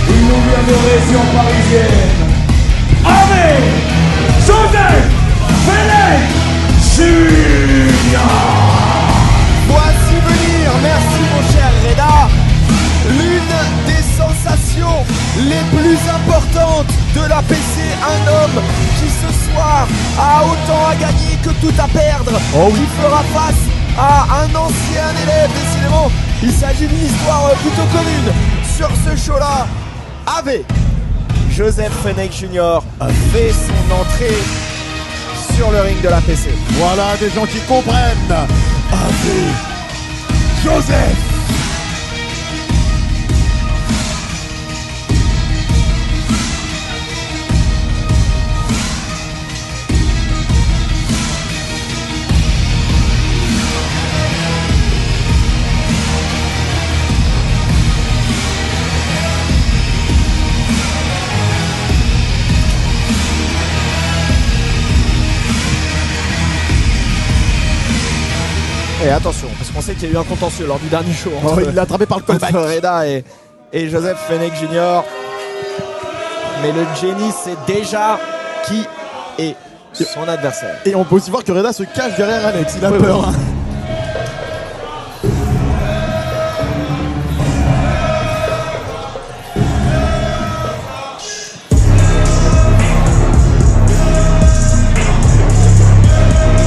Il nous vient de région parisienne. Avec Joseph Fenech Junior. Voici venir, merci mon cher Reda, l'une des sensations les plus importantes de la PC, un homme qui ce soir a autant à gagner que tout à perdre, qui fera face à un ancien élève. Décidément, il s'agit d'une histoire plutôt commune sur ce show-là. Ave Joseph Fenech Junior fait son entrée sur le ring de la PC. Voilà des gens qui comprennent. Ave Joseph. Et attention, parce qu'on sait qu'il y a eu un contentieux lors du dernier show entre, Il l'a attrapé par le callback. Reda et Joseph Fenech Junior. Mais le Jenny sait déjà qui est son adversaire. Et on peut aussi voir que Reda se cache derrière Alex, il a Oui, peur. oui.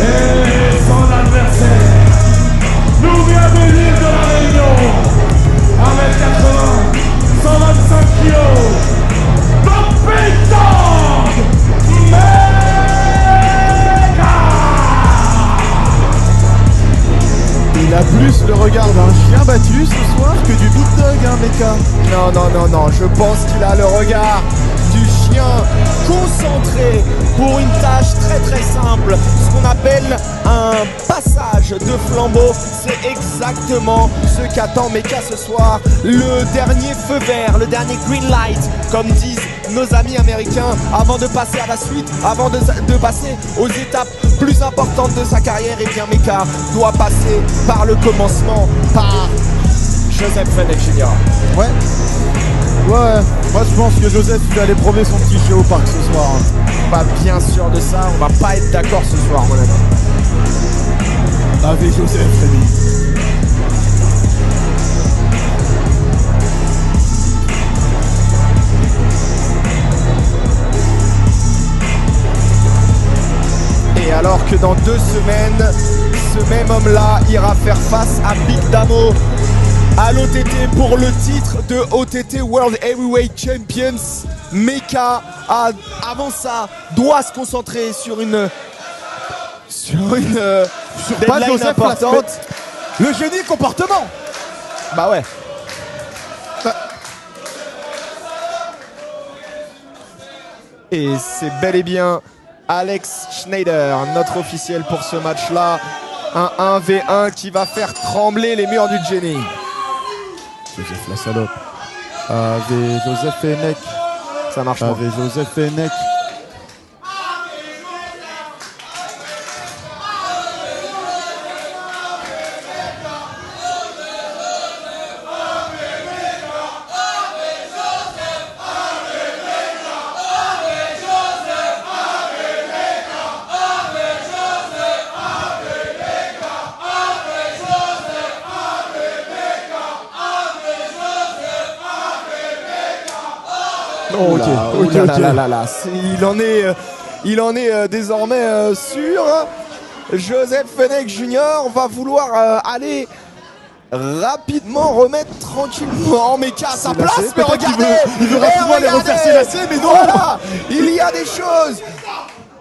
Et son adversaire nous vient de l'île de la Réunion. 1m80, 125 kilos. The Big Dog Mega. Il a plus le regard d'un chien battu ce soir que du big dog, hein, Mecha. Non, non, non, non, je pense qu'il a le regard du chien concentré pour une tâche très très simple, ce qu'on appelle un passage de flambeau. C'est exactement ce qu'attend Mecha ce soir, le dernier feu vert, le dernier green light, comme disent nos amis américains, avant de passer à la suite, avant de passer aux étapes plus importantes de sa carrière. Et bien Mecha doit passer par le commencement, par Joseph Fenech Junior. Ouais. Ouais, moi je pense que Joseph il va aller promener son petit chien au parc ce soir. Pas bien sûr de ça, on va pas être d'accord ce soir mon ami. Avec Joseph, Fenech. Et alors que dans 2 semaines, ce même homme-là ira faire face à Big Damo à l'OTT pour le titre de OTT World Heavyweight Champions. Mecha, avant ça, doit se concentrer sur une Pas deadline Joseph importante. Le génie comportement. Bah ouais. Et c'est bel et bien Alex Schneider, notre officiel pour ce match-là. Un 1v1 qui va faire trembler les murs du Jenny. Joseph la salope. Avec Joseph Fenech. Ça marche pas. Avec Joseph Fenech. Oh, ok. Il en est désormais sûr. Joseph Fenech Junior va vouloir aller rapidement remettre tranquillement Mecha à sa place. Mais regardez, il veut rapidement aller refaire ses lacets, mais non. Voilà, il y a des choses.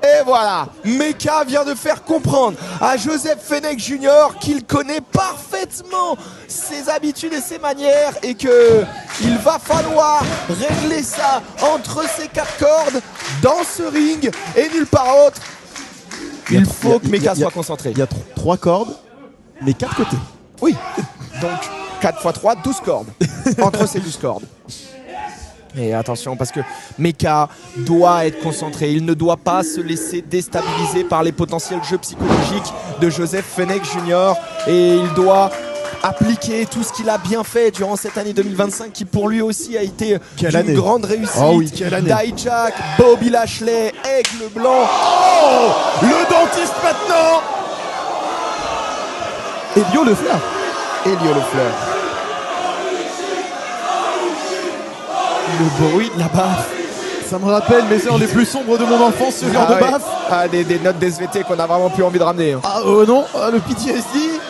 Et voilà, Mecha vient de faire comprendre à Joseph Fenech Junior qu'il connaît parfaitement ses habitudes et ses manières et que il va falloir régler ça entre ces 4 cordes dans ce ring et nulle part autre. Il faut que Mecha soit concentré. Il y a 3 cordes, mais 4 côtés. Oui, donc 4 x 3, 12 cordes entre ces 12 cordes. Et attention parce que Mecha doit être concentré, il ne doit pas se laisser déstabiliser par les potentiels jeux psychologiques de Joseph Fenech Junior et il doit appliquer tout ce qu'il a bien fait durant cette année 2025 qui pour lui aussi a été Quelle une année. grande réussite. Oh oui, quelle année. Dijak, Bobby Lashley, Aigle Blanc. Oh, le dentiste maintenant. Elio Le Fleur. Elio Le Fleur. Le bruit de la baffe. Ça me rappelle mes heures les plus sombres de mon enfance, ce genre de ouais. baffe. Ah, des notes d'SVT qu'on a vraiment plus envie de ramener. Hein. Ah non, le PTSD.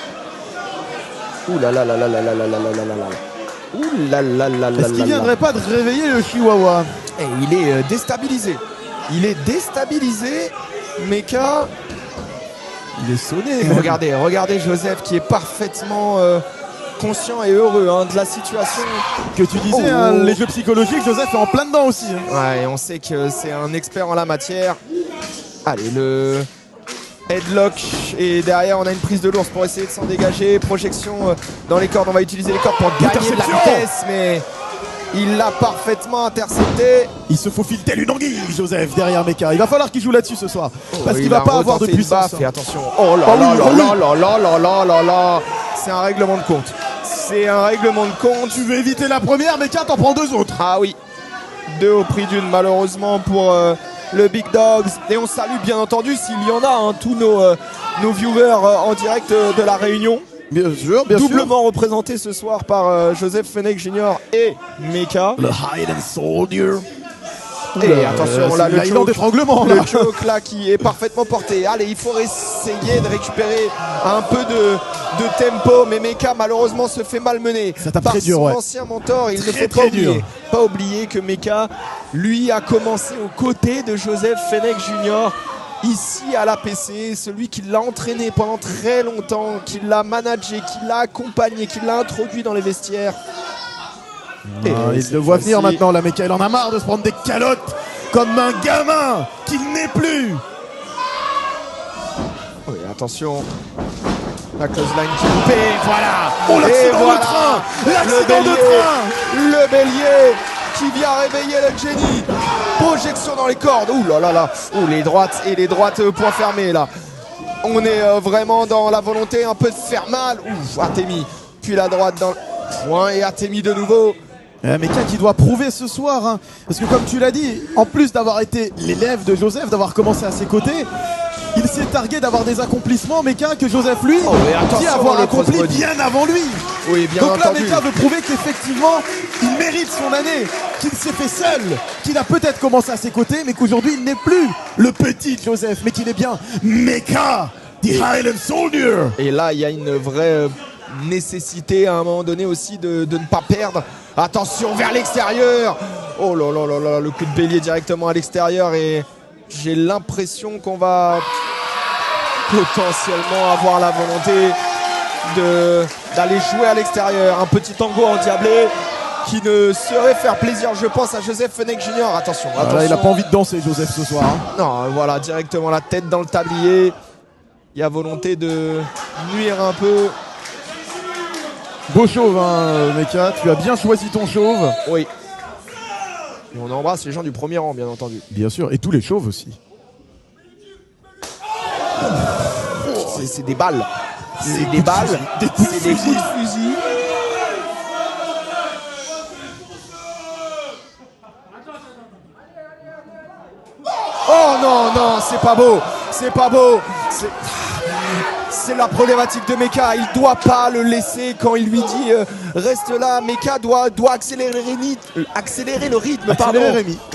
Ouh là là là là là là là là là là là. Ouh là là là là. Est-ce qu'il viendrait pas de réveiller le Chihuahua? Et il est déstabilisé. Il est déstabilisé. Mecha. Il est sonné. Et regardez Joseph qui est parfaitement conscient et heureux de la situation. Que tu disais, les jeux psychologiques, Joseph est en plein dedans aussi. Ouais, et on sait que c'est un expert en la matière. Allez, le headlock. Et derrière, on a une prise de l'ours pour essayer de s'en dégager. Projection dans les cordes. On va utiliser les cordes pour gagner de la vitesse. Mais il l'a parfaitement intercepté. Il se faufile tel une anguille, Joseph, derrière Mecha. Il va falloir qu'il joue là-dessus ce soir. Parce qu'il va pas avoir de puissance. Et attention. Oh là là là là là là là là là. C'est un règlement de compte. C'est un règlement de compte. Tu veux éviter la première, Mecha, t'en prends deux autres. Ah oui. Deux au prix d'une, malheureusement, pour le Big Dogs. Et on salue, bien entendu, s'il y en a, tous nos viewers en direct de la Réunion. Bien sûr, bien sûr. Doublement représenté ce soir par Joseph Fenech Jr. et Mecha. Le Hide and Soldier. Et attention, là, le choke, d'étranglement, le choke là qui est parfaitement porté. Allez, il faut essayer de récupérer un peu de tempo, mais Mecha malheureusement se fait malmener par son ancien mentor. Il ne faut pas oublier que Mecha, lui, a commencé aux côtés de Joseph Fenech Jr. ici à l'APC, celui qui l'a entraîné pendant très longtemps, qui l'a managé, qui l'a accompagné, qui l'a introduit dans les vestiaires. Il le voit venir maintenant, la Mecha. Il en a marre de se prendre des calottes comme un gamin qu'il n'est plus. Oui, attention. La close line qui est coupée, voilà. Oh, l'accident de train. L'accident de train. Le bélier qui vient réveiller le génie. Projection dans les cordes. Ouh là là là. Ouh, les droites et les droites point fermé là. On est vraiment dans la volonté un peu de faire mal. Ouh, Artemis. Puis la droite dans le point et Artemis de nouveau. Mecha qui doit prouver ce soir, parce que comme tu l'as dit, en plus d'avoir été l'élève de Joseph, d'avoir commencé à ses côtés, il s'est targué d'avoir des accomplissements, Mecha, que Joseph lui dit avoir accompli bien avant lui. Oui, bien donc entendu. là, Mecha veut prouver qu'effectivement, il mérite son année, qu'il s'est fait seul, qu'il a peut-être commencé à ses côtés, mais qu'aujourd'hui, il n'est plus le petit Joseph, mais qu'il est bien Mecha, the Highland Soldier. Et là, il y a une vraie nécessité à un moment donné aussi de ne pas perdre. Attention vers l'extérieur. Oh là là là là, le coup de bélier directement à l'extérieur et j'ai l'impression qu'on va potentiellement avoir la volonté d'aller jouer à l'extérieur. Un petit tango endiablé qui ne saurait faire plaisir, je pense, à Joseph Fenech Jr. Attention, attention. Là, il n'a pas envie de danser, Joseph, ce soir. Non, voilà, directement la tête dans le tablier. Il y a volonté de nuire un peu. Beau chauve, Mecha, tu as bien choisi ton chauve. Oui. Et on embrasse les gens du premier rang, bien entendu. Bien sûr, et tous les chauves aussi. C'est des balles. C'est des balles. C'est des coups de fusil. Oh non, non, c'est pas beau. C'est pas beau. C'est la problématique de Mecha, il doit pas le laisser quand il lui dit reste là. Mecha doit accélérer le rythme. Pardon.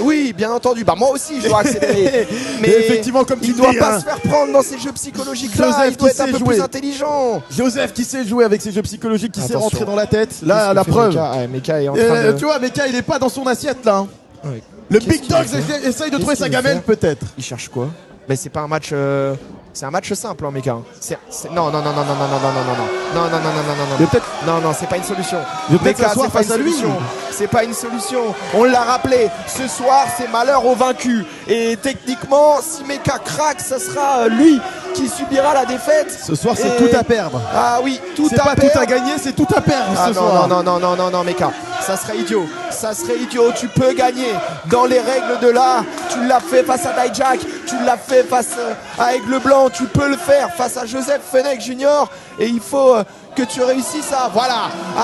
Oui, bien entendu. Bah moi aussi je dois accélérer. Mais effectivement, comme tu il doit pas se faire prendre dans ces jeux psychologiques là. Il doit être un peu plus intelligent. Joseph qui sait jouer avec ces jeux psychologiques, qui sait rentrer dans la tête. Là, la preuve. Mecha est en train de... Tu vois, Mecha il est pas dans son assiette là. Oui. Le Big Dogs essaye de trouver sa gamelle peut-être. Il cherche quoi? Mais c'est pas un match. C'est un match simple, hein, Mecha. Non, c'est pas une solution. Mecha, c'est pas une solution. C'est pas une solution. On l'a rappelé. Ce soir, c'est malheur au vaincu. Et techniquement, si Mecha craque, ça sera lui qui subira la défaite. Ce soir, c'est tout à perdre. Ah oui, tout à perdre. C'est pas tout à gagner, c'est tout à perdre ce soir. Non, Mecha. Ça serait idiot. Ça serait idiot. Tu peux gagner dans les règles de l'art. Tu l'as fait face à Dijak. Tu l'as fait face à Aigle Blanc. Tu peux le faire face à Joseph Fenech Jr. Et il faut que tu réussisses à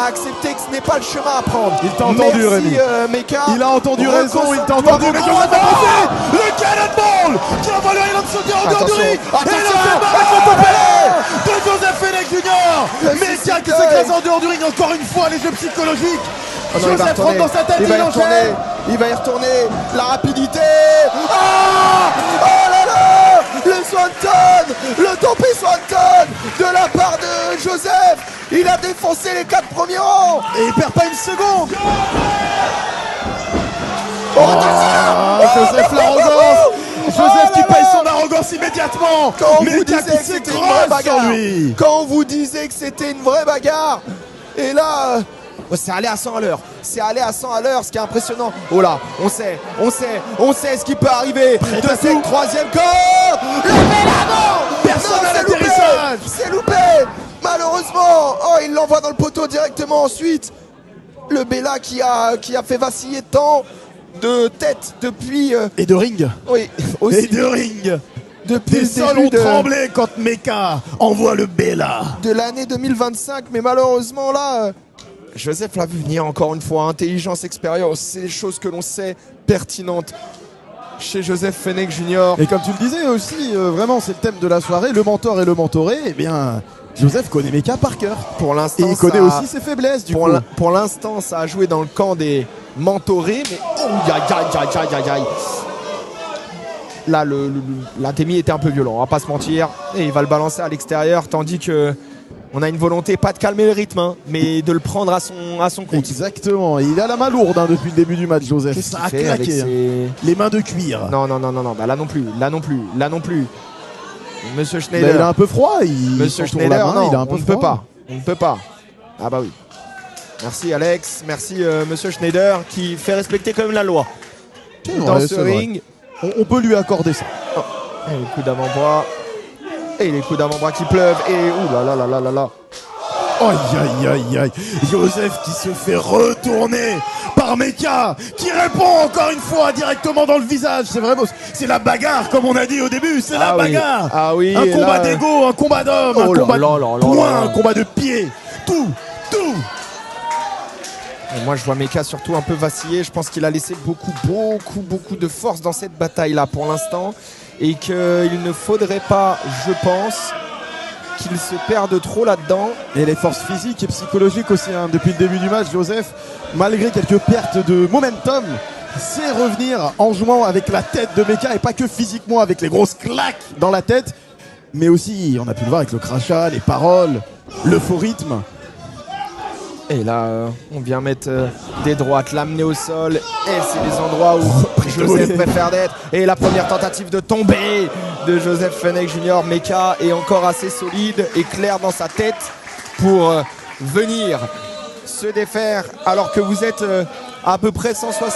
accepter que ce n'est pas le chemin à prendre. Il t'a entendu, Rémi. Meka. Il a entendu raison, il t'a entendu. Mais Joseph a passé le cannonball qui a valu Island sauter en dehors du ring. Et le fait avec le de Joseph Fenech Jr. Meka qui s'écrase en dehors du ring encore une fois, les jeux psychologiques. Joseph rentre dans sa tête, il enchaîne. Il va y retourner. La rapidité. Ah, oh là là, le Swanton, le tombé Swanton de la part de Joseph. Il a défoncé les 4 premiers rangs. Et il perd pas une seconde. Joseph l'arrogance. Joseph qui paye son arrogance immédiatement. Quand on mais vous disait que c'était une vraie bagarre. Quand on vous disait que c'était une vraie bagarre. Et là, c'est allé à 100 à l'heure. C'est allé à 100 à l'heure, ce qui est impressionnant. Oh là, on sait ce qui peut arriver de cette troisième corde. Le Bella, personne à l'atterrissage. C'est loupé. Malheureusement, il l'envoie dans le poteau directement ensuite. Le Bella qui a fait vaciller tant de tête depuis... Et de ring. Oui, aussi. Et de ring. Depuis les sols ont tremblé quand Meka envoie le Bella. De l'année 2025, mais malheureusement là... Joseph l'a vu venir encore une fois, intelligence, expérience, c'est des choses que l'on sait pertinentes chez Joseph Fenech Jr. Et comme tu le disais aussi, vraiment c'est le thème de la soirée, le mentor et le mentoré, eh bien Joseph connaît Meka par cœur. Pour l'instant, et il connaît aussi ses faiblesses du coup. Pour l'instant, ça a joué dans le camp des mentorés, mais là, la Demi était un peu violent, on va pas se mentir, et il va le balancer à l'extérieur, tandis que on a une volonté, pas de calmer le rythme, mais de le prendre à son compte. Exactement, il a la main lourde depuis le début du match, Joseph. Ça a claqué, les mains de cuir. Non, bah là non plus. Monsieur Schneider. Là, il a un peu froid. Monsieur Schneider, non, il a un peu on ne peut pas. Ah bah oui. Merci Alex, merci Monsieur Schneider qui fait respecter quand même la loi. Dans ce ring. On peut lui accorder ça. Oh. Et les coups d'avant-bras. Et les coups d'avant-bras qui pleuvent. Et ouh là là là là là. Aïe. Joseph qui se fait retourner par Meka, qui répond encore une fois directement dans le visage. C'est vraiment, c'est la bagarre comme on a dit au début. C'est la bagarre. Ah oui. Un combat d'ego, un combat d'homme, un combat de poing, un combat de pied. Tout. Et moi je vois Meka surtout un peu vaciller. Je pense qu'il a laissé beaucoup de force dans cette bataille là pour l'instant. Et qu'il ne faudrait pas, je pense, qu'il se perde trop là-dedans. Et les forces physiques et psychologiques aussi, depuis le début du match, Joseph, malgré quelques pertes de momentum, sait revenir en jouant avec la tête de Meka, et pas que physiquement avec les grosses claques dans la tête, mais aussi, on a pu le voir avec le crachat, les paroles, l'euphorisme. Et là, on vient mettre des droites, l'amener au sol. Et c'est les endroits où Joseph préfère d'être. Et la première tentative de tomber de Joseph Fenech Jr. Meka est encore assez solide et clair dans sa tête pour venir se défaire. Alors que vous êtes à peu près 170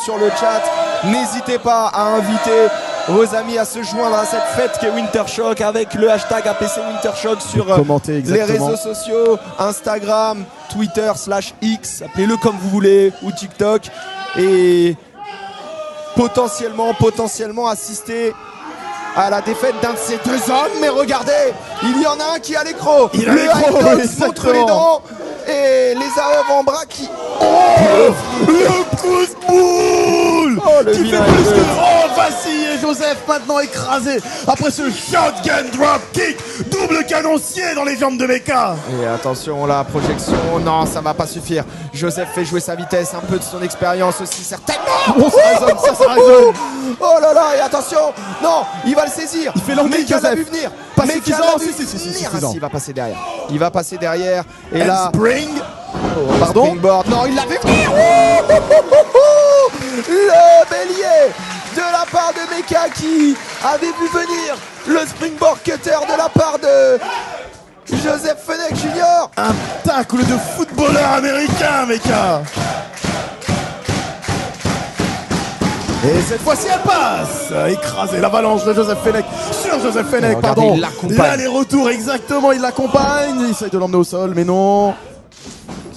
sur le chat. N'hésitez pas à inviter vos amis à se joindre à cette fête qui est Winter Shock avec le hashtag APC Winter Shock sur les réseaux sociaux, Instagram, Twitter /X, appelez-le comme vous voulez, ou TikTok, et potentiellement assister à la défaite d'un de ces deux hommes. Mais regardez, il y en a un qui a l'écro, le high contre les dents et les avant-bras qui... Le pouce-boule qui fait plus que vaciller Joseph, maintenant écrasé après ce shotgun drop kick, double canoncier dans les jambes de Meka. Et attention, la projection, non, ça va pas suffire. Joseph fait jouer sa vitesse, un peu de son expérience aussi, certainement. Ça résonne. Oh là là, et attention, non, il va le saisir. Il fait l'anglais, Meka l'a vu venir. Pas Meka l'a vu venir. Il va passer derrière. Et là, spring. Pardon. Springboard. Non, il l'a vu venir. Le bélier de la part de Meka qui avait vu venir le springboard cutter de la part de Joseph Fenech Jr. Un tacle de footballeur américain, Meka. Et cette fois-ci elle passe. Écraser l'avalanche de Joseph Fenech sur Joseph Fenech, pardon. Il l'accompagne. L'aller-retour, exactement, il l'accompagne. Il essaye de l'emmener au sol, mais non.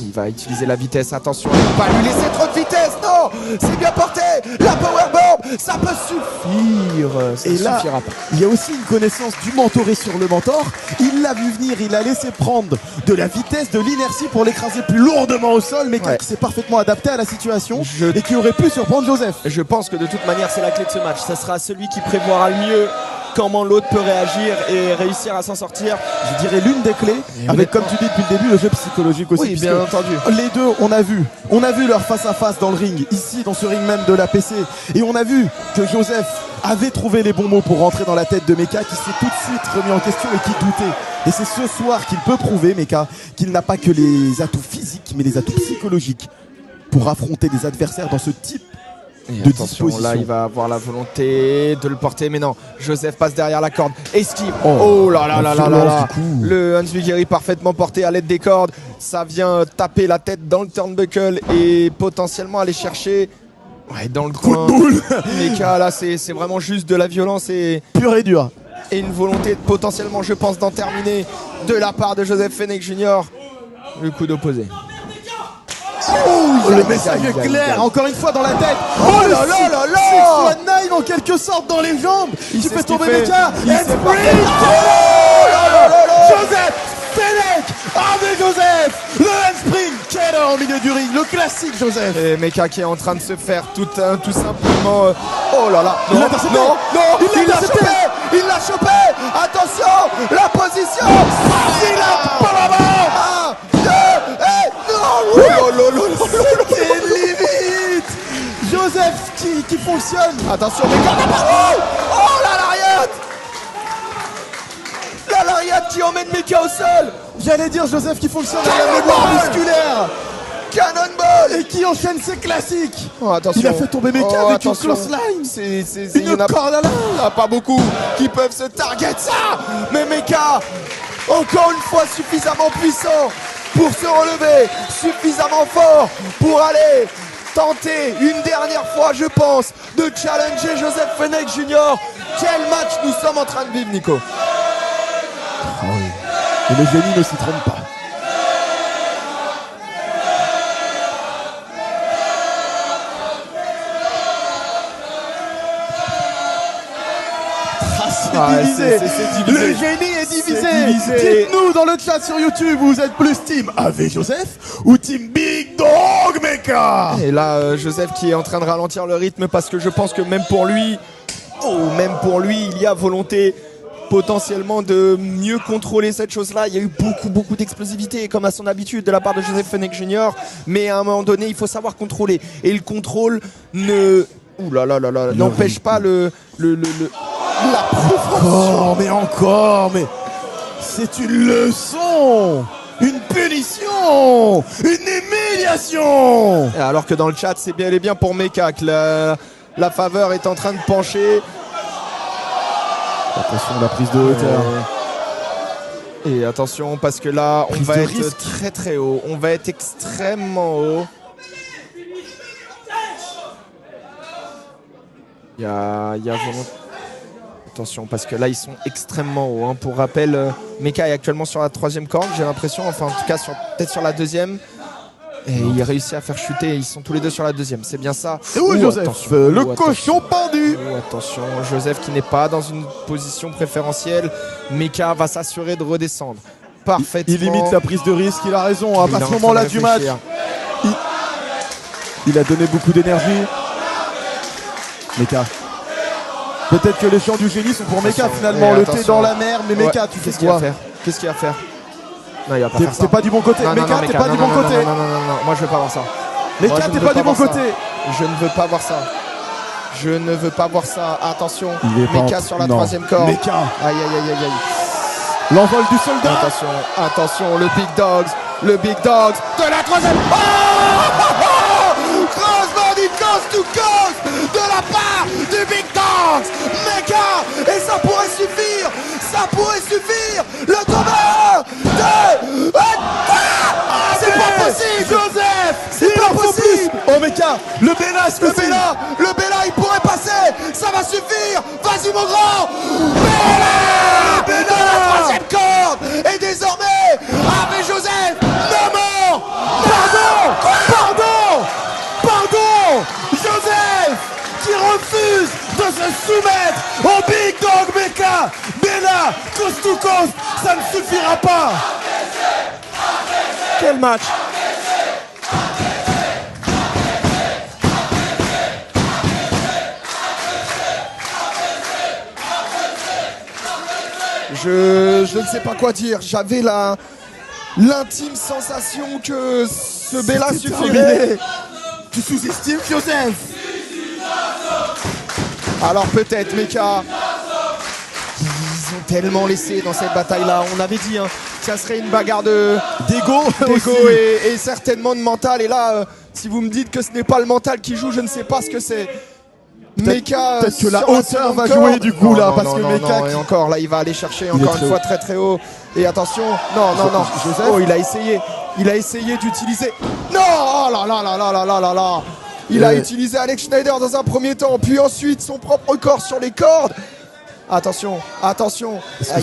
Il va utiliser la vitesse, attention, il va pas lui laisser trop de vitesse, non. C'est bien porté, la powerbomb, ça peut suffire. Ça Et là, suffira pas. il y a aussi une connaissance du mentoré sur le mentor. Il l'a vu venir, il a laissé prendre de la vitesse, de l'inertie pour l'écraser plus lourdement au sol, mais Ouais. qui s'est parfaitement adapté à la situation Je- et qui aurait pu surprendre Joseph. Je pense que de toute manière, c'est la clé de ce match. Ça sera celui qui prévoira le mieux comment l'autre peut réagir et réussir à s'en sortir. Je dirais l'une des clés, avec comme tu dis depuis le début, le jeu psychologique aussi. Oui, puisque bien entendu. Les deux, on a vu leur face à face dans le ring, ici dans ce ring même de l'APC, et on a vu que Joseph avait trouvé les bons mots pour rentrer dans la tête de Mecha, qui s'est tout de suite remis en question et qui doutait. Et c'est ce soir qu'il peut prouver, Mecha, qu'il n'a pas que les atouts physiques, mais les atouts psychologiques pour affronter des adversaires dans ce type Et de attention, disposition. là, il va avoir la volonté de le porter, mais non. Joseph passe derrière la corde, esquive. Oh, Oh là là là là là violence là. du coup. Le Hansvigeri parfaitement porté à l'aide des cordes. Ça vient taper la tête dans le turnbuckle et potentiellement aller chercher dans le coin. Mecha, là, c'est vraiment juste de la violence et pur et dur. une volonté potentiellement, je pense, d'en terminer de la part de Joseph Fenech Jr. Le coup d'opposé. Le message est clair, encore une fois dans la tête. Oh là là là là. 619 en quelque sorte dans les jambes, qui sait fait ce qu'il tomber fait. Mecha. Il And sait sprint. Oh là là là là. Joseph Fenech avec Joseph. Le handspring, KO au milieu du ring, le classique Joseph. Et Mecha qui est en train de se faire tout simplement. Oh là là. Il l'a intercepté. Il l'a chopé. Il l'a chopé. Attention, la position. Il a pas la main. 1, 2, et non. Oh là là là là. C'est limite. Joseph qui fonctionne. Attention, Mecha. Oh la lariat. La lariat qui emmène Mecha au sol. J'allais dire Joseph qui fonctionne à la mémoire musculaire Cannonball. et qui enchaîne ses classiques. Oh, attention. Il a fait tomber Mecha Oh, avec une attention. close line. Il y Une en a corde à linge. Il n'y en a pas beaucoup qui peuvent se target ça. Mais Mecha, encore une fois, suffisamment puissant pour se relever, suffisamment fort pour aller tenter une dernière fois, je pense, de challenger Joseph Fenech Jr. Quel match nous sommes en train de vivre, Nico. Et le génie ne s'y trompe pas. Ah, divisé. c'est divisé. Le génie est divisé. C'est divisé. Dites-nous dans le chat sur YouTube, vous êtes plus team AV Joseph ou team Big Dog Mecha? Et là, Joseph qui est en train de ralentir le rythme parce que je pense que même pour lui, il y a volonté potentiellement de mieux contrôler cette chose-là. Il y a eu beaucoup d'explosivité comme à son habitude de la part de Joseph Fenech Jr. Mais à un moment donné, il faut savoir contrôler. Et le contrôle n'empêche pas la profondeur. Encore, mais c'est une leçon, une punition, une humiliation. Alors que dans le chat, c'est bel et bien pour Mecha que la faveur est en train de pencher. Attention la prise de hauteur. Et attention parce que là, on Prise va de être risque. très très haut. On va être extrêmement haut. Il y a volonté. Attention parce que là ils sont extrêmement hauts hein. Pour rappel, Mecha est actuellement sur la 3e corde, j'ai l'impression, enfin en tout cas peut-être sur la 2e. Et il réussit à faire chuter, ils sont tous les deux sur la 2e, c'est bien ça. Et où est Joseph, attention, le attention. cochon pendu. Oh, attention, Joseph qui n'est pas dans une position préférentielle. Mecha va s'assurer de redescendre parfaitement. Il limite la prise de risque, il a raison. À Il est en ce train moment-là de du match, réfléchir. il a donné beaucoup d'énergie. Mecha. Peut-être que les chants du génie sont pour Mecha Attention, finalement. et Le attention. thé dans la mer, mais Mecha, Ouais, tu fais qu'est-ce qu'il va quoi? faire? Qu'est-ce qu'il va faire? Non, il va pas faire ça. T'es pas du bon côté. Non, non, Mecha, non, t'es Mecha, pas non, du non, bon non, côté. Non, non, non, moi je veux pas voir ça. Mecha, Moi, je t'es ne pas veux du bon voir ça. côté. Je ne veux pas voir ça. Je ne veux pas voir ça. Attention, Il est pas Mecha en- sur la non. 3e corde. Mecha. Aïe, aïe, aïe, aïe, aïe. L'envol du soldat. Attention, le Big Dogs de la 3e. Crossbody coast to coast de la part du Big Dogs. Mecha, et ça pourrait suffire. Le tombeur de. C'est pas possible, Joseph. C'est pas possible. Oh Mecha, le Bélas, Le Bella, il pourrait passer. Ça va suffire. Vas-y mon grand. Bella de la 3e corde. Et désormais, avec Joseph, ne mord se soumettre au Big Dog Mecha. Mais là, coast to coast, ça ne suffira pas. Quel match! Je ne sais pas quoi dire. J'avais l'intime sensation que ce Bella C'était suffirait. terminé. Tu sous-estimes Joseph. Alors peut-être, Mecha. Ils ont tellement laissé dans cette bataille-là. On avait dit, hein, que ça serait une bagarre D'ego et certainement de mental. Et là, si vous me dites que ce n'est pas le mental qui joue, je ne sais pas ce que c'est. Mecha, peut-être que la sur hauteur seconde va corde. jouer du coup Non, là, non, parce non, que non, Mecha non, et encore là, il va aller chercher encore très une fois haut. très très haut. Et attention, non, Joseph. Oh, il a essayé d'utiliser. Non, oh là là là là là là là là. Il a utilisé Alex Schneider dans un premier temps, puis ensuite son propre corps sur les cordes. Attention, attention. Est-ce Ah, que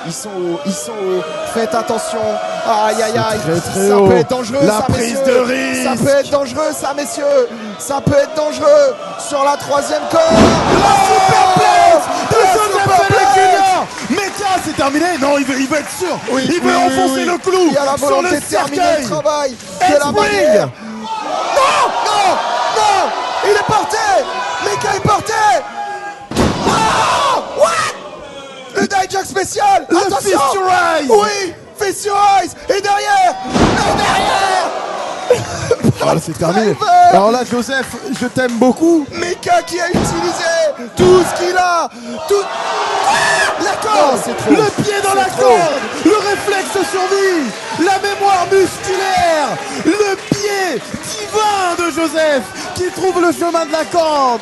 ils sont hauts. Faites attention. Aïe aïe aïe. Très, très Ça haut. peut être dangereux, La ça, prise messieurs. de risque. Ça peut être dangereux, ça, messieurs. Ça peut être dangereux sur la troisième corde. La superplex de Joseph Fenech superplex. Jr. Mecha, c'est terminé. Non, il veut être sûr. Oui, il veut oui, enfoncer oui. le clou Il y a la sur volonté le de terminer cercueil. le travail de la Handspring. barrière. Non, il est porté. Mecha est porté. Non, what? Le Dijak spécial. Le Attention. Fist Your Eyes. Oui, Fist Your Eyes. Et derrière. Voilà, c'est terminé. Driver. Alors là, Joseph, je t'aime beaucoup. Mecha qui a utilisé tout ce qu'il a. Tout. La corde. C'est trop. Le pied dans la corde, le réflexe de survie, la mémoire musculaire, le pied divin de Joseph qui trouve le chemin de la corde.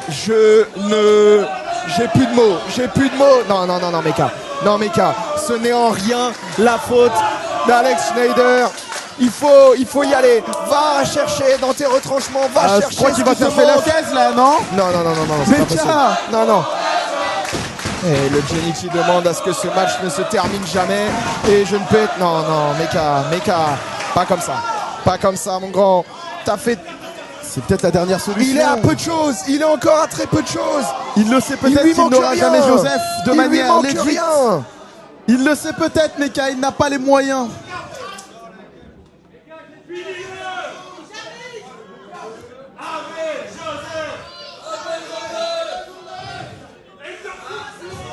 J'ai plus de mots. Non, Mecha. Non, Mecha. Ce n'est en rien la faute d'Alex Schneider. Il faut y aller. Va chercher dans tes retranchements. Va chercher. Je crois qu'il va ce chercher la demande. caisse là, non? Non, c'est pas Mecha. possible. Non. Et le Jenny qui demande à ce que ce match ne se termine jamais. Et je ne peux être. Non, Mecha. Pas comme ça, mon grand. T'as fait. C'est peut-être la dernière solution. Il est à peu de choses. Il est encore à très peu de choses. Il le sait peut-être lui qu'il manque n'aura rien. jamais Joseph de Il manière lui manque legit. rien. Il le sait peut-être, mais il n'a pas les moyens.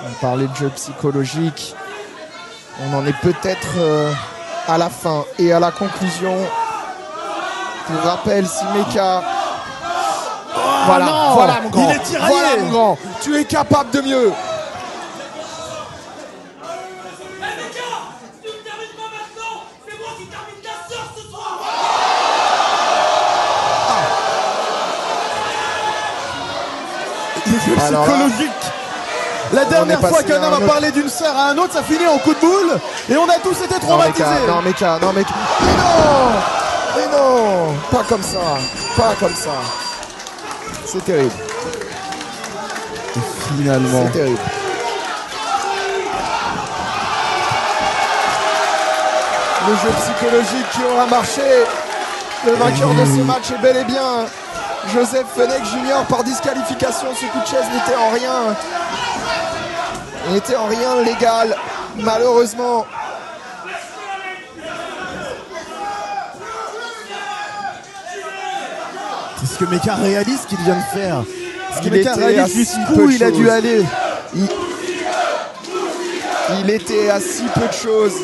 On parlait de jeu psychologique. On en est peut-être à la fin et à la conclusion. Pour rappel, si Mecha. Voilà, non, voilà mon grand. il est tiraillé. Voilà mon grand. Tu es capable de mieux. Les jeux Alors là, psychologiques. La dernière est passé fois qu'un à un homme a autre. parlé d'une sœur à un autre, ça finit en coup de boule. Et on a tous été traumatisés. Non, Mecha. Mais non, pas comme ça. C'est terrible. Finalement. C'est terrible. Le jeu psychologique qui aura marché. Le vainqueur de ce match est bel et bien Joseph Fenech Jr. par disqualification. Ce coup de chaise n'était en rien légal, malheureusement. C'est ce que Mecha réalise qu'il vient de faire. Ce que Il Mecha était à réalise si peu jusqu'où de il a dû choses. aller. Il était à si peu de choses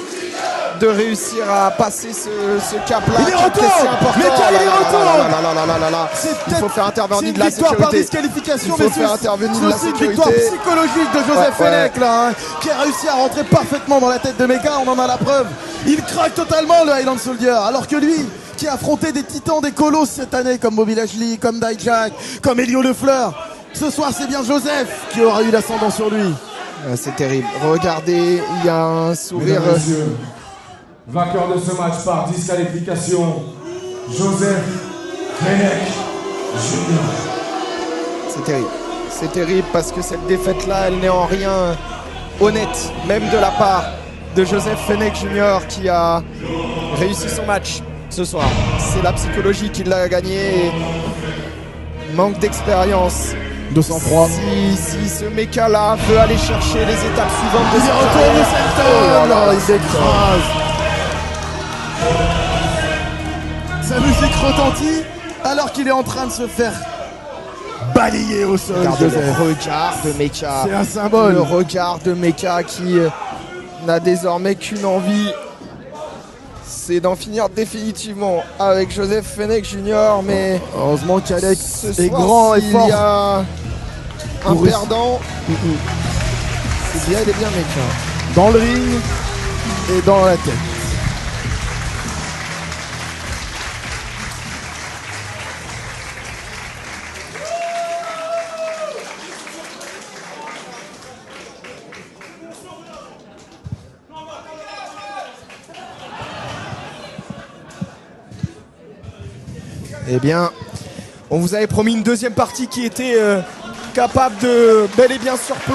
de réussir à passer ce cap-là. Il est qui est retour. si important. Mecha, il est retour. Là. C'est Il faut peut-être- faire intervenir C'est une de la victoire par sécurité. disqualification, Il faut mais faire intervenir de la c'est aussi une victoire sécurité. psychologique de Joseph Ouais, Fenech là, hein, qui a réussi à rentrer parfaitement dans la tête de Mecha. On en a la preuve. Il craque totalement le Highland Soldier, alors que lui, qui a affronté des titans, des colosses cette année, comme Bobby Lashley, comme Dijak, comme Elio Lefleur, ce soir c'est bien Joseph qui aura eu l'ascendant sur lui. C'est terrible. Regardez, il y a un sourire. Mesdames et messieurs, vainqueur de ce match par disqualification, Joseph Fenech Jr. C'est terrible. C'est terrible parce que cette défaite-là, elle n'est en rien honnête, même de la part de Joseph Fenech Jr. qui a réussi son match ce soir. C'est la psychologie qui l'a gagné. Manque d'expérience. de sang-froid. Si ce méca-là veut aller chercher les étapes suivantes de Il y sa retourne carrière. Shelton. là là, Il s'écrase. Sa musique retentit alors qu'il est en train de se faire balayer au sol. Regardez Joseph. le regard de Mecha. C'est un symbole. Le regard de Mecha qui n'a désormais qu'une envie, c'est d'en finir définitivement avec Joseph Fenech Jr. Mais Heureusement qu'Alex ce est soir, grand et s'il fort. y a un Pour perdant, c'est bien, il est bien Mecha. Dans le ring et dans la tête. Eh bien, on vous avait promis une deuxième partie qui était capable de bel et bien surplonger